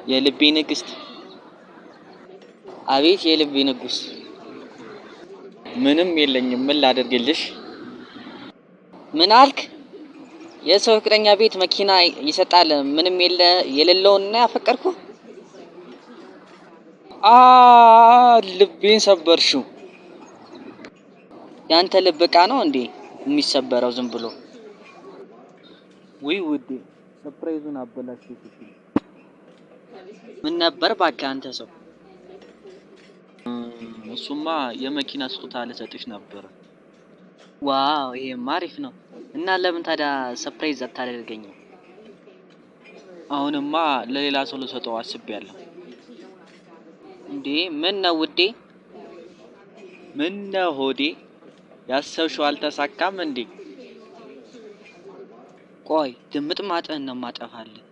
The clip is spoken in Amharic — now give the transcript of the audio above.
የልቤ ንግስት አቤት የልቤ ንጉስ ምንም የለኝም ምን ላደርግልሽ ምን አልክ የሰው ፍቅረኛ ቤት መኪና ይሰጣል ምንም የሌለውና ያፈቀርኩ ልቤን ሰበርሽው ያንተ ልብ ዕቃ ነው እንዴ የሚሰበረው ዝም ብሎ ወይ ውዴ ሰርፕራይዙን አበላሽሽብኝ ምን ነበር እባክህ አንተ ሰው እሱማ የመኪና ስጦታ ልሰጥሽ ነበር ዋው ይሄማ አሪፍ ነው እና ለምን ታዲያ ሰርፕራይዝ አታደርገኝም አሁንማ ለሌላ ሰው ልሰጠው አስቤያለሁ እንዴ ምን ነው ውዴ ምን ነው ሆዴ ያሰብሽው አልተሳካም እንዴ ቆይ ድምጥ ማጠን ነው ማጠፋለህ